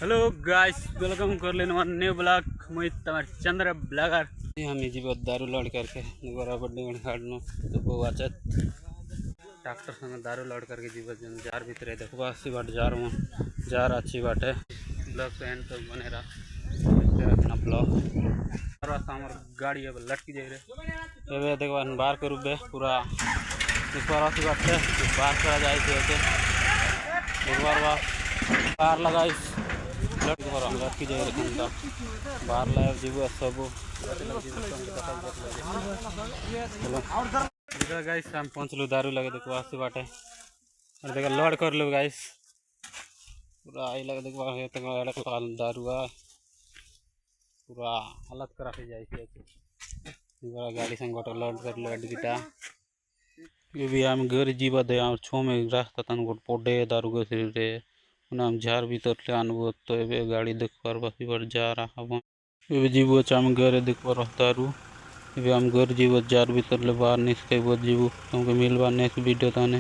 Hello guys, welcome कर लेने वाला न्यू ब्लॉग मुई तमार चंद्र ब्लॉगर हम जीव दारू लोड करके बराबर खाड़नो तो वो वाचत ट्रैक्टर संग दारू लोड करके जीव जार भीतर देखो अस्सी बाट जार अच्छी बाट है ब्लॉग तो एंड तक बने रखना ब्लॉग और हमार गाड़ी अब लटकी जाए रे ये देखो बाहर के रूप पूरा इस बार अच्छी बात है बाहर करा जाए एक बार बाहर लगाई लटकी जाए बाहर लाइव जीव सब गाइस हम पहुँचलु दारू लगे देखो आसी बाटे और देखा लोड कर लो गाइस पूरा आई लगे देखो दारू पूरा हालत खराब हो जाए गाड़ी संग गोटे लोड कर लो एडगिटा ये भी आम घर जीवा दे छो में रास्ता तन गोट पड़े दारू गए रे नाम झार भीतर ले आनबो तो ए गाड़ी देखबार बसी बार जा रहा हूं ए जीवो चाम घर देखबार दारू ए हम घर जीवो जार भीतर ले बाहर निस्के जीवो तुमको मिलवा नेक्स्ट वीडियो ताने।